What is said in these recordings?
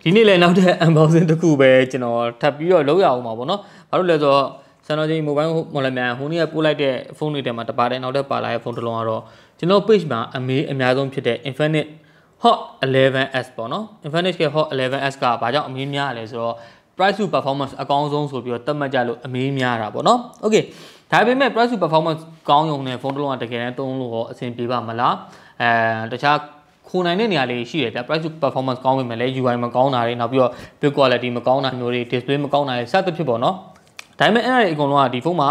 ဒီနေ့လည်းနောက်တဲ့ unboxing တစ်ခုပဲကျွန်တော်ထပ်ပြီးတော့လုပ်ရအောင်ပါဗောနော်ဘာလို့လဲဆိုတော့စံတော်ချိန် mobile မော်လမြိုင်ဟိုနေ့ကပို့လိုက်တဲ့ဖုန်းတွေထဲမှာတပါးတဲ့နောက်တဲ့ပါလာတဲ့ဖုန်းတစ်လုံးကတော့ကျွန်တော် page မှာအများဆုံးဖြစ်တဲ့ Infinix Hot 11s ပေါ့နော် Infinix ရဲ့ Hot 11s ကဘာကြောင့်အမေးများလဲဆိုတော့ price to performance အကောင်းဆုံးဆိုပြီးတော့သတ်မှတ်ကြလို့အမေးများတာပေါ့နော် okay ဒါပေမဲ့ price to performance ကောင်းရုံနဲ့ဖုန်းတစ်လုံးကတကယ်တမ်းသုံးလို့ရောအဆင်ပြေပါမလားတခြားခုနိုင်တဲ့နေရာလေးရှိတယ်ဗျ price to performance ကောင်းပေမဲ့လည်း UI မကောင်းတာတွေနောက်ပြီးတော့ build quality မကောင်းတာမျိုးတွေ display မကောင်းတာတွေစသဖြင့်ပေါ့နော်ဒါပေမဲ့အဲ့ဒါတွေအကုန်လုံးကဒီဖုန်းမှာ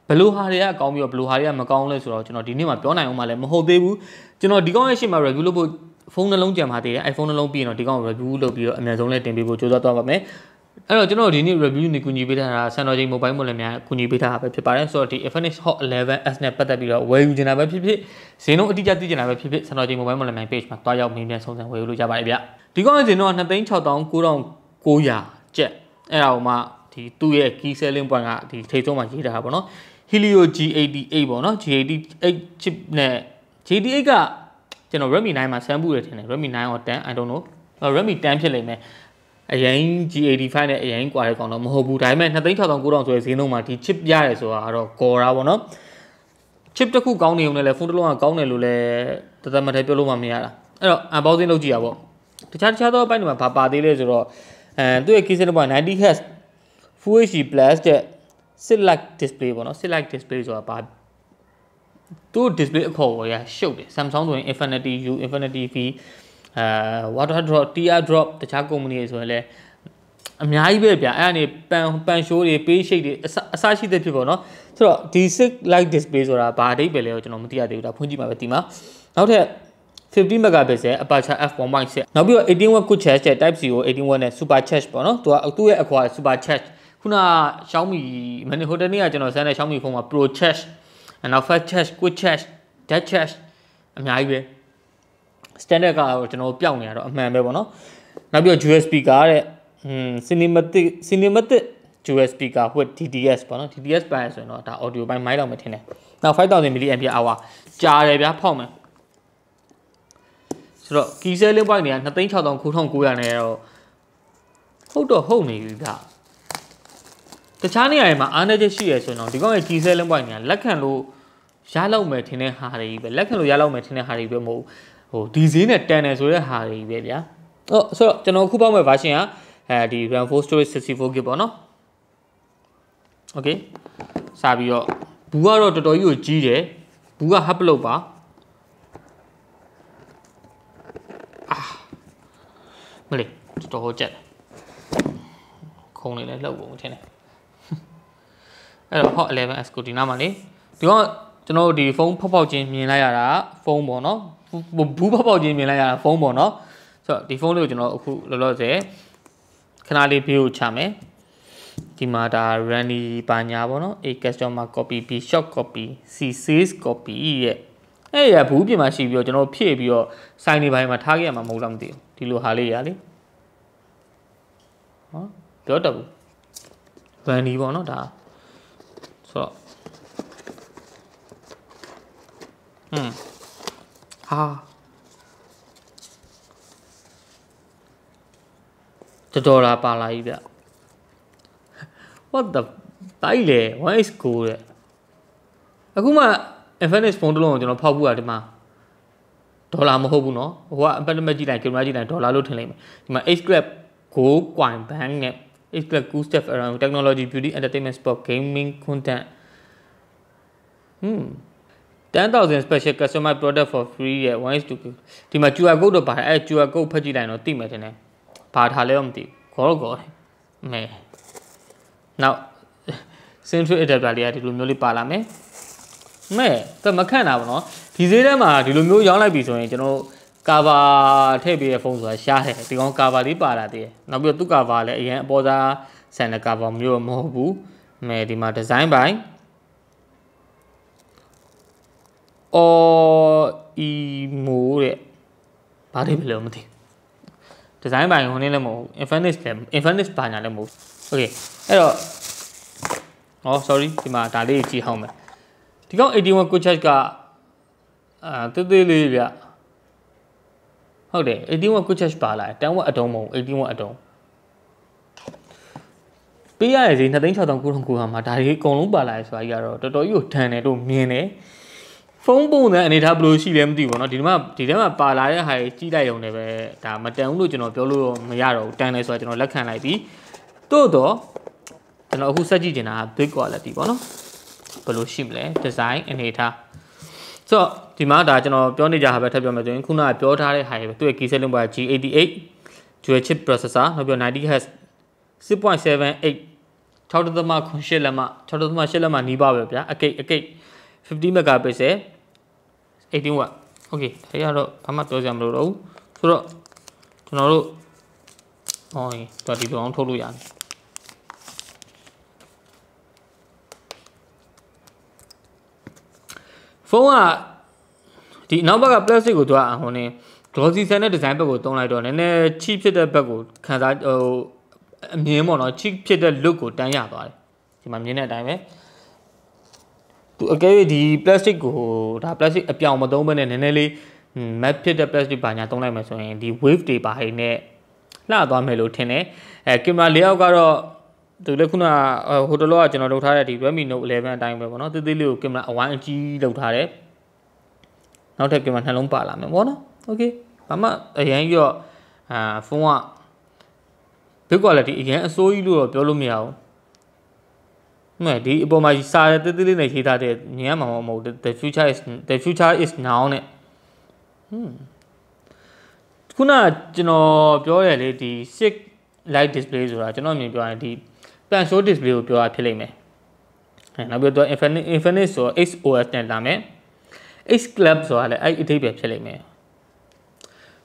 ဘယ်လိုဟာတွေကကောင်းပြီးတော့ဘယ်လိုဟာတွေကမကောင်းလဲဆိုတော့ကျွန်တော်ဒီနေ့မှာပြောနိုင်အောင်မလဲမဟုတ်သေးဘူးကျွန်တော်ဒီကောင်းရဲ့ရှေ့မှာ review လုပ်ဖို့ဖုန်းနှလုံးကြံပါသေးတယ် iPhone နှလုံးပြီးရင်တော့ဒီကောင်း review လုပ်ပြီးတော့အများဆုံးလဲတင်ပေးဖို့ကြိုးစားသွားပါမယ်အဲ့တော့ကျွန်တော်ဒီနေ့ review နေကူညီပေးထားတာစံတော်ချိန် mobile မို့လည်းများကူညီပေးထားတာပဲဖြစ်ပါတယ်ဆိုတော့ဒီ Infinix Hot 11s နဲ့ပတ်သက်ပြီးတော့ဝယ်ယူချင်တာပဲဖြစ်ဖြစ်ဈေးနှုန်းအတိအကျသိချင်တာပဲဖြစ်ဖြစ်စံတော်ချိန် mobile မို့လည်းများ page မှာတွားရောက်မေးမြန်းဆုံးစံဝယ်ယူလို့ရပါတယ်ဗျဒီကောင်းရဲ့ဈေးနှုန်းက 2,69,900 ကျပ်အဲ့ဒါကိုမှဒီသူ့ရဲ့ key selling point ကဒီထိပ်ဆုံးမှာရေးထားတာပေါ့နော် Helio G88 ပေါ့နော် G88 chip နဲ့ G88 ကကျွန်တော် Redmi 9 မှာဆမ်ပူတယ်ထင်တယ် Redmi 9 or 10 I don't know Redmi 10ဖြစ်လိမ့်မယ်အရင် G85 နဲ့အရင်ကွာတဲ့ကောင်တော့မဟုတ်ဘူးဒါပေမဲ့ 2,69,900 ဆိုတဲ့ဈေးနှုန်းမှာဒီ chip ရတယ်ဆိုတာကတော့ကော်တာပေါ့နော် chip တစ်ခုကောင်းနေုံနဲ့လဲဖုန်းတစ်လုံးကကောင်းတယ်လို့လဲတသက်မထဲပြောလို့မှမရတာအဲ့တော့ unboxing လုပ်ကြည့်ရပါပေါ့တခြားသောအပိုင်းတွေမှာဘာပါသေးလဲဆိုတော့သူ့ရဲ့ key selling point 90Hz Full HD Plus တဲ့ Select display ပေါ့နော် Select display ဆိုတာဘာသူ့ display အခေါ်ပေါ်ရရှုပ်တယ် Samsung ဆိုရင် Infinity U Infinity V water drop tear drop တခြား company တွေဆိုရင်လည်းအများကြီးပဲဗျအဲ့ဒါနေပန်ရှိုးတွေ page shape တွေအစရှိတဲ့ဖြစ်ပေါ့နော်ဆိုတော့ဒီ Select display ဆိုတာဘာအဓိပ္ပာယ်လဲကိုကျွန်တော်မသိရသေးဘူးဒါဖွင့်ကြည့်မှာပဲဒီမှာနောက်ထပ်50 megapixel aperture f1.6 နောက်ပြီးတော့18 watt quick charge တဲ့ type C ကို18 watt နဲ့ super charge ပေါ့နော်သူ့ရဲ့အခွာ super charge ခုန Xiaomi မနေ့ဟိုတနေ့ကကျွန်တော်စမ်းတဲ့ Xiaomi ဖုန်းမှာ Pro charge နောက် fast charge quick charge dead charge အများကြီးပဲ standard ကတော့ကျွန်တော်ပျောက်နေရတော့အမှန်ပဲပေါ့နော်နောက်ပြီးတော့ USB ကတဲ့cinematic USB က with DTS ပေါ့နော် DTS ပိုင်းဆိုရင်တော့ဒါ audio ပိုင်းမိုက်တော့မထင်နဲ့နောက် 5000 mAh ကြာတယ်ဗျာဖောက်မယ်ဆိုတော့ key selling point တွေက 2,69,900 နဲ့တော့ဟုတ်နေပြီဗျတခြားနေရာတွေမှာအားနည်းချက်ရှိရဆိုရင်တော့ဒီကောင်ရဲ့ key selling point တွေကလက်ခံလို့ရလောက်မယ်ထင်တဲ့ဟာတွေပဲလက်ခံလို့ရလောက်မယ်ထင်တဲ့ဟာတွေပဲမဟုတ်ဟိုဒီဈေးနဲ့တန်တယ်ဆိုတဲ့ဟာတွေပဲဗျာဆိုတော့ကျွန်တော်ခုပေါက်မဲ့ version ကဒီ RAM 4 storage 64GB ပေါ့နော် okay စပြီးတော့ဘူးကတော့တော်တော်ကြီးကိုကြီးတယ်ဘူးက hub လို့ပါမလေးတော်တော်ကြက်ခုံနေလဲလှုပ်ကုန်ထင်တယ်အဲ့တော့ Hot 11s ကိုဒီနားမှာလေဒီကကျွန်တော်တို့ဒီဖုန်းဖောက်ချင်းမြင်လိုက်ရတာဖုန်းပေါ့နော်ဘူးဖောက်ချင်းမြင်လိုက်ရတာဖုန်းပေါ့နော်ဆိုတော့ဒီဖုန်းလေးကိုကျွန်တော်အခုလောလောဆယ်ခဏလေး view ချမယ်ဒီမှာဒါ Randy ပါညာပေါ့နော် A customer copy B short copy C sales copy ရဲ့အဲ့ရဘူးပြင်မှာရှိပြီးတော့ကျွန်တော်ဖြည့်ပြီးတော့စိုင်းနေပိုင်းမှာထားခဲ့ရမှာမဟုတ်လားမသိဘူးဒီလိုဟာလေးရလေဟောပြောတတ်ဘူး Randy ပေါ့နော်ဒါဆိုတော့တော်လာပါလာကြီးဗျ what the တိုင်းလေ why is cool တဲ့အခုမှ Infinix ဖုန်းတစ်လုံးကိုကျွန်တော်ဖောက်ဘူးတာဒီမှာဒေါ်လာမဟုတ်ဘူးเนาะဟိုကအပတ်တမကြည့်လိုက်ကင်မရာကြည့်လိုက်ဒေါ်လာလို့ထင်လိုက်မယ်ဒီမှာ H Club Go Coin Bank နဲ့ H Club Cool Stuff Around Technology Beauty Entertainment Sport Gaming Content 10,000 special customer product for free ရဲ့ 1 to ဒီမှာ QR code တော့ပါတယ်အဲ QR code ဖတ်ကြည့်လိုက်တော့သိမယ်ထင်တယ်ဘာထားလဲတော့မသိဘူးခေါ်မဲနောက် central adapter လေးကဒီလိုမျိုးလေးပါလာမယ်မဲတမခန့်တာပေါ့နော်ဒီဈေးထဲမှာဒီလိုမျိုးရောင်းလိုက်ပြီဆိုရင်ကျွန်တော်ကာဗာထည့်ပေးတဲ့ဖုန်းဆိုတာရှားတယ်ဒီကောင်ကာဗာလေးပါလာသေးတယ်နောက်ပြီးတော့သူ့ကာဗာလည်းအရင်အပေါ်သားဆန်တဲ့ကာဗာမျိုးမဟုတ်ဘူးမဲဒီမှာ design ပိုင်းemo တဲ့ဘာတွေပဲလို့မသိ design ပိုင်းဟိုနေလည်းမဟုတ် Infinix ဘာညာလည်းမဟုတ် okay အဲ့တော့sorry ဒီမှာဒါလေးကြည့်အောင်မယ်ဒီကောင်81 quick charge ကတေးသေးလေးဗျ ဟုတ်တယ်18 watt quick charge ပါလာတယ်10 watt အတုံးမဟုတ်18 watt အတုံးပေးရတဲ့ဈေး2,600,900ဟာမှာဒါတွေအကုန်လုံးပါလာတယ်ဆိုတာကြီးကတော့တော်တော်ကြီးကိုထန်တယ်လို့မြင်တယ်ဖုန်းပုံစံအနေထားဘယ်လိုရှိလဲမသိဘူးပေါ့နော်ဒီထဲမှာပါလာတဲ့ဟာကြီးကြည့်လိုက်ရုံနဲ့ပဲဒါမတန်ဘူးလို့ကျွန်တော်ပြောလို့မရတော့ဘူးတန်တယ်ဆိုတာကျွန်တော်လက်ခံလိုက်ပြီတို့တော့ကျွန်တော်အခုစက်ကြည့်နေတာ big quality ပေါ့နော်ဘယ်လိုရှိမလဲ design အနေထားဆိုတော့ဒီမှာဒါကျွန်တော်ပြောနေကြဟာပဲထပ်ပြောမယ်ဆိုရင်ခုနကပြောထားတဲ့ဟာတွေပဲသူ့ရဲ့ key selling point G88 dual chip processor နောက်ပြီး 90Hz 6.78 6.8 လက်မ6.8 လက်မနီးပါပဲဗျာအကိတ်50 megapixel 18 watt okay ဒါရတော့ဘာမှပြောစရာမလိုတော့ဘူးဆိုတော့ကျွန်တော်တို့ဟောတော်ဒီလိုအောင်ထုတ်လို့ရတယ်ဖုန်းကဒီနောက်ဘက်က plastic ကိုသူကဟိုနေ glossy ဆန်တဲ့ design ဘက်ကိုတုံးလိုက်တော့နည်းနည်း cheap ဖြစ်တဲ့ဘက်ကိုခံစားအမြင်ပေါ့နော် cheap ဖြစ်တဲ့ look ကိုတန်းရသွားတယ်ဒီမှာမြင်တဲ့အတိုင်းပဲသူအကယ်၍ဒီ plastic ကိုဒါ plastic အပြောင်မသုံးဘဲနဲ့နည်းနည်းလေး matte ဖြစ်တဲ့ plastic ဘာညာသုံးလိုက်မယ်ဆိုရင်ဒီ wave တွေပါဟိနဲ့လှသွားမယ်လို့ထင်တယ်ကင်မရာလေးယောက်ကတော့သူလည်းခုနဟိုတလောကကျွန်တော်လုပ်ထားတဲ့ဒီ Redmi Note 11အတိုင်းပဲပေါ့နော်သေးလေးကိုကင်မရာအဝိုင်းအကြီးလုပ်ထားတယ်နောက်ထပ်ကင်မရာနှလုံးပါလာမယ်ပေါ့နော်โอเคဘာမှအရင်ကြီးဖုန်းက big quality အရင်အစိုးရလို့တော့ပြောလို့မရဘူးမဲ့ဒီအပေါ်မှာစာရသေးသေးလေးနဲ့ရေးထားတဲ့ညံမှာမဟုတ် the future is now နဲ့ခုနကျွန်တော်ပြောရလေဒီ6 light display ဆိုတာကျွန်တော်မြင်ပြောရင်ဒီ pan show display ကိုပြောရဖြစ်လိမ့်မယ်နောက်ပြီးတော့ Infinix ဆို XOS နဲ့လာမယ် X Club ဆိုတာလည်းအဲ့အထိပ္ပယ်ဖြစ်လိမ့်မယ်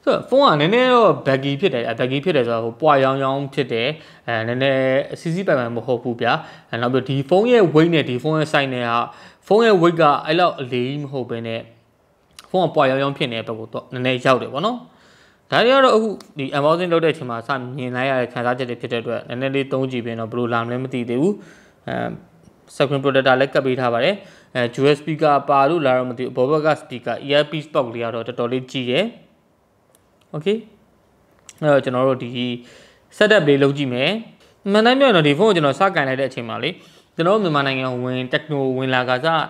ဆိုတော့ဖုန်းကနည်းနည်းတော့ baggy ဖြစ်တယ်baggy ဖြစ်တယ်ဆိုတော့ဟိုပွားရောင်းဖြစ်တယ်နည်းနည်းစီစီပိုင်မဟုတ်ဘူးဗျာနောက်ပြီးဒီဖုန်းရဲ့ weight နဲ့ဒီဖုန်းရဲ့ size နဲ့ဟာဖုန်းရဲ့ weight ကအဲ့လောက်အလေးမဟုတ်ဘဲနဲ့ဖုန်းကပွားရောင်းဖြစ်နေတဲ့ဘက်ကိုတော့နည်းနည်းရောက်တယ်ဗောနော်ဒါတွေကတော့အခုဒီ unboxing လုပ်တဲ့အချိန်မှာစမြင်လိုက်ရတဲ့ခံစားချက်တွေဖြစ်တဲ့အတွက်နည်းနည်းလေးသုံးကြည့်ပြီးတော့ဘယ်လိုလာမလဲမသိသေးဘူး screen protector လည်းကပ်ပေးထားပါတယ်dual speaker ပါလို့လာတော့မသိဘူးဘောဘက speaker earpiece box လေးကတော့တော်တော်လေးကြီးတယ် okay အဲ့တော့ကျွန်တော်တို့ဒီ setup လေးလုပ်ကြည့်မယ်မှန်တိုင်းပြောရင်တော့ဒီဖုန်းကိုကျွန်တော်စကင်လိုက်တဲ့အချိန်မှာလေကျွန်တော်မြန်မာနိုင်ငံဝင် techno ဝင်လာကစား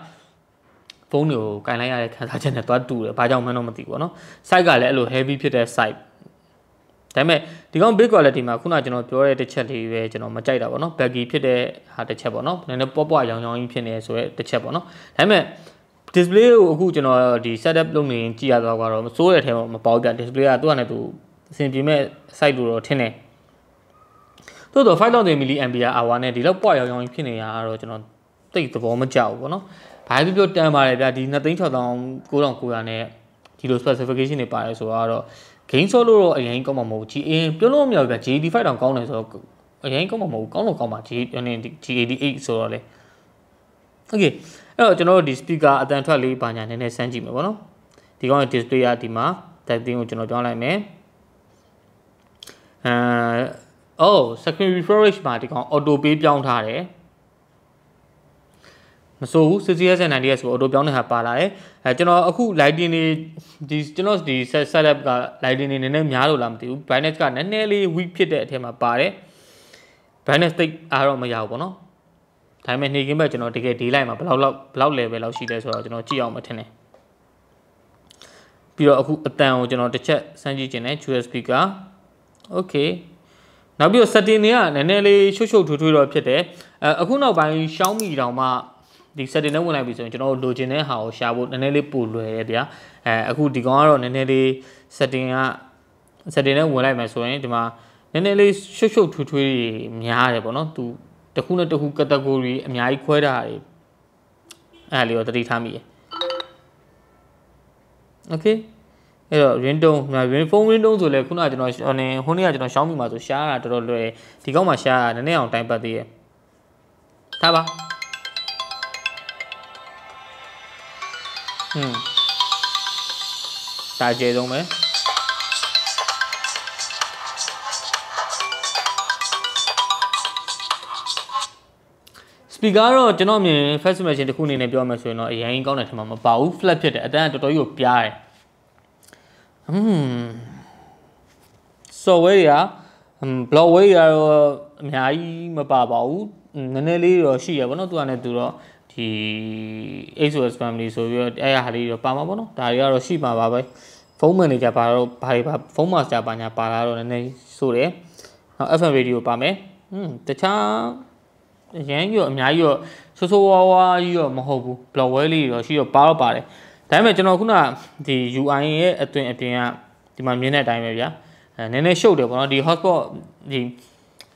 ဖုန်းတွေကိုကင်လိုက်ရတဲ့ခံစားချက်နဲ့သွားတူတယ်ဘာကြောင့်မှန်းတော့မသိဘူးပေါ့နော် site ကလည်းအဲ့လို heavy ဖြစ်တဲ့ site ဒါပေမဲ့ဒီကောင် big quality မှာခုနကကျွန်တော်ပြောတဲ့တစ်ချက်လေးပဲကျွန်တော်မကြိုက်တာပေါ့နော် baggy ဖြစ်တဲ့ဟာတစ်ချက်ပေါ့နော်နည်းနည်းပေါ့ရောင်ကြီးဖြစ်နေဆိုရဲတစ်ချက်ပေါ့နော်ဒါပေမဲ့ display ကိုအခုကျွန်တော်ဒီ setup လုပ်နေကြည့်ရတော့ကတော့မစိုးတဲ့အထဲမှာမပေါက်ပြ display ကသူ့ဟာနဲ့သူအဆင်ပြေမဲ့ site လို့တော့ထင်တယ်တိုးတော့ 5000 mAh နဲ့ဒီလောက်ပေါ့ရောင်ကြီးဖြစ်နေရတော့ကျွန်တော်တိတ်သဘောမကျဘူးပေါ့နော်ဘာပဲပြောတန်ပါတယ်ဗျာဒီ2,600,900နဲ့ဒီလို specification တွေပါတယ်ဆိုတော့ game ဆော့လို့တော့အရင်ကောင်းမှာမဟုတ်ဘူး GA ပြောလို့မရဘူးဗျာ GD5 တောင်ကောင်းတယ်ဆိုတော့အရင်ကောင်းမှာမဟုတ်ဘူးကောင်းတော့ကောင်းပါ G88 ဆိုတော့လေ okay အဲ့တော့ကျွန်တော်တို့ဒီ speaker အတန်ထွက်လေးပါညာနည်းနည်းစမ်းကြည့်မယ်ပေါ့နော်ဒီကောင်ရဲ့ display ကဒီမှာ typing ကိုကျွန်တော်ပြောင်းလိုက်မယ်screen refresh မှာဒီကောင် auto pay ပြောင်းထားတယ်မစိုးဘူး 60Hz နဲ့ 90Hz ကို auto ပြောင်းတဲ့ဟာပါလာတယ်ကျွန်တော်အခု lighting တွေဒီကျွန်တော်ဒီ setup က lighting တွေနည်းနည်းများလို့လားမသိဘူး brightness ကနည်းနည်းလေး weak ဖြစ်တဲ့အထက်မှာပါတယ် brightness တိတ်အားတော့မရဘူးပေါ့နော်ဒါပေမဲ့နေကင်းဘက်ကျွန်တော်တကယ် daylight မှာဘယ်လောက် level လောက်ရှိလဲဆိုတော့ကျွန်တော်ကြည့်အောင်မထင်နဲ့ပြီးတော့အခုအတန်ကိုကျွန်တော်တစ်ချက်စမ်းကြည့်ခြင်းနဲ့ dual speaker okay နောက်ပြီးတော့ setting တွေကနည်းနည်းလေးရှုပ်ထွေးတော့ဖြစ်တယ်အခုနောက်ပိုင်း Xiaomi တောင်မှဒီ setting နဲ့ဝင်လိုက်ပြီဆိုရင်ကျွန်တော်တို့လိုချင်တဲ့ဟာကိုရှာဖို့နည်းနည်းလေးပိုလွယ်တယ်ဗျာအခုဒီကောင်ကတော့နည်းနည်းလေး setting နဲ့ဝင်လိုက်မယ်ဆိုရင်ဒီမှာနည်းနည်းလေးရှုပ်ထွေးများတယ်ပေါ့နော်သူတစ်ခုနဲ့တစ်ခု category အများကြီးခွဲတာတွေအဲ့လေးတော့သတိထားမိရယ် okay အဲ့တော့ ringtone phone ringtone ဆိုလဲခုနကကျွန်တော်ဟိုနေ့ကကျွန်တော် Xiaomi မှာဆိုရှားတာတော်တော်လွယ်ဒီကောက်မှာရှားတာနည်းနည်းအောင်တိုင်းပတ်သေးရထားပါဒါကျေဆုံးပဲ speaker တော့ကျွန်တော်မြင် first impression တစ်ခုအနေနဲ့ပြောမှဆိုရင်တော့အရင်ကောင်းတဲ့ထင်မှာမပါဘူး flat ဖြစ်တယ်အတန်းတော်တော်ကြီးကိုပြားတယ် software ရာ blockware ရာတော့အများကြီးမပါပါဘူးနည်းနည်းလေးတော့ရှိရပါတော့သူကလည်းသူတော့ဒီ ASUS family ဆိုပြီးတော့အဲ့ဟာလေးတော့ပါမှာပေါ့နော်ဒါတွေကတော့ရှိမှာပါပဲဖုန်း manager ပါတော့ဘာတွေပါဖုန်း master ပါညာပါလာတော့နည်းနည်းဆိုတယ်နောက် FM radio ပါမယ်တခြားရန်ရောအများကြီးရောဆိုးဆိုးဝါးဝါးကြီးရောမဟုတ်ဘူး blockware လေးတော့ရှိတော့ပါတော့ပါတယ်ဒါပေမဲ့ကျွန်တော်ခုနဒီ UI ရဲ့အသွင်အပြင်ကဒီမှာမြင်တဲ့အတိုင်းပဲဗျာနည်းနည်းရှုပ်တယ်ပေါ့နော်ဒီ hotspot ဒီ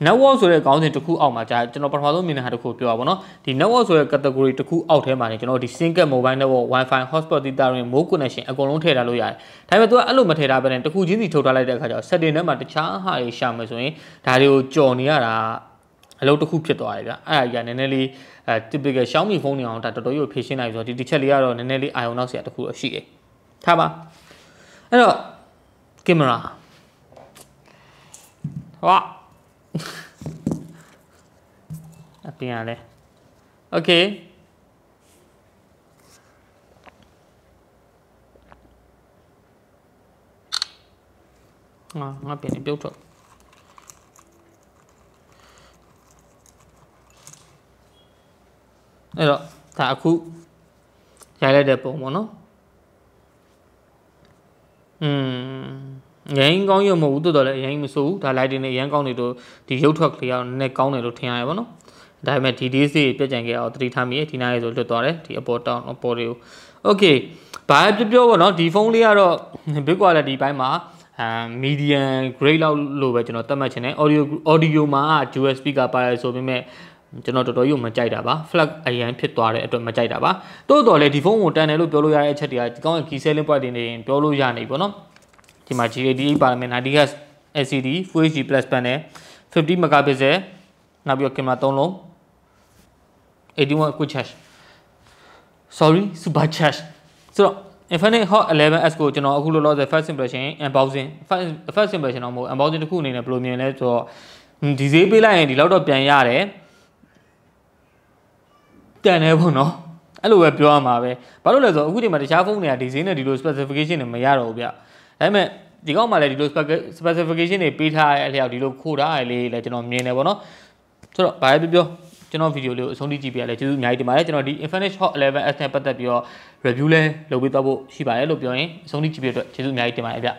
network ဆိုတဲ့ခေါင်းစဉ်တစ်ခုအောက်မှာကျွန်တော်ပထမဆုံးမြင်တဲ့ဟာတစ်ခုပြောပါဘောနော်ဒီ network ဆိုတဲ့ category တစ်ခုအောက်ထဲမှာနေကျွန်တော်ဒီ single mobile network wifi hotspot data ring mode connection အကုန်လုံးထည့်ထားလို့ရတယ်ဒါပေမဲ့သူကအဲ့လိုမထည့်ထားဘဲနဲ့တစ်ခုချင်းစီထုတ်ထားလိုက်တဲ့အခါကျတော့ setting ထဲမှာတခြားဟာတွေရှာမယ်ဆိုရင်ဒါတွေကိုကြော်နေရတာအလုပ်တစ်ခုဖြစ်သွားတယ်ဗျအဲ့ဒါကြီးကနည်းနည်းလေး typical Xiaomi ဖုန်းတွေအောင်ဒါတော်တော်ကြီးဖြည့်ရှင်းနိုင်ဆိုတော့ဒီတစ်ချက်လေးကတော့နည်းနည်းလေး ion နောက်ဆရာတစ်ခုတော့ရှိတယ်ထားပါအဲ့တော့ camera ဟောအပြင်ရလဲ okay ငါပြင်နေပြုတ်ထွက်အဲ့တော့ဒါအခုရိုက်လိုက်တဲ့ပုံပေါ့နော်ရန်ကောင်းရမဟုတ်ဘူးတော်တော်လည်းရန်မဆိုးဘူးဒါ lighting နဲ့ရန်ကောင်းနေတော့ဒီရုပ်ထွက်ကလေးကနည်းနည်းကောင်းတယ်လို့ထင်ရတယ်ပေါ့နော်ဒါပေမဲ့ဒီ DC ပြက်ကြံခဲ့အောင်သတိထားမိဒီနားရေဆိုလွတ်သွားတယ်ဒီအပေါ်တောင်းအပေါ်တွေကို okay ဘာပြောပေါ့နော်ဒီဖုန်းလေးကတော့ big quality ဘိုင်းမှာmedium grade လောက်လို့ပဲကျွန်တော်သတ်မှတ်ချင်တယ် audio မှာ dual speaker ပါတယ်ဆိုပေမဲ့ကျွန်တော်တော်တော်ကြီးမကြိုက်တာပါ flag အရန်ဖြစ်သွားတဲ့အတွက်မကြိုက်တာပါတိုးတော်လေဒီဖုန်းကိုတန်တယ်လို့ပြောလို့ရတဲ့အချက်တွေကဒီကောင်းရဲ့ key selling point တွေနေပြောလို့ရနေပြီပေါ့နော်ဒီမှာ G88 ပါမယ် 90Hz LCD Full HD Plus panel 50 megapixel နောက်ပြီးတော့ကင်မရာ3လုံး81 quick charge sorry super charge ဆိုတော့ Infinix Hot 11s ကိုကျွန်တော်အခုလောလောဆယ် first impression unboxing first impression တော့မဟုတ် unboxing တစ်ခုအနေနဲ့ဘယ်လိုမြင်လဲဆိုတော့ဒီဈေးပေးလိုက်ရင်ဒီလောက်တော့ပြန်ရတယ်တန်တယ်ပေါ့နော်အဲ့လိုပဲပြောရမှာပဲဘာလို့လဲဆိုတော့အခုဒီမှာတခြားဖုန်းတွေကဒီဈေးနဲ့ဒီလို specification တွေမရတော့ဘူးဗျဒါပေမဲ့ဒီကောက်မှလည်းဒီလို specification တွေပေးထားတဲ့အလျောက်ဒီလိုခိုးထားရလေလည်းကျွန်တော်မြင်တယ်ပေါ့နော်ဆိုတော့ဘာပဲပြောကျွန်တော်ဗီဒီယိုလေးကိုအဆုံးထိကြည့်ပြရလဲကျေးဇူးအများကြီးတင်ပါတယ်ကျွန်တော်ဒီ Infinix Hot 11s နဲ့ပတ်သက်ပြီးတော့ review လဲလုပ်ပေးသွားဖို့ရှိပါတယ်လို့ပြောရင်အဆုံးထိကြည့်ပြတဲ့အတွက်ကျေးဇူးအများကြီးတင်ပါတယ်ဗျ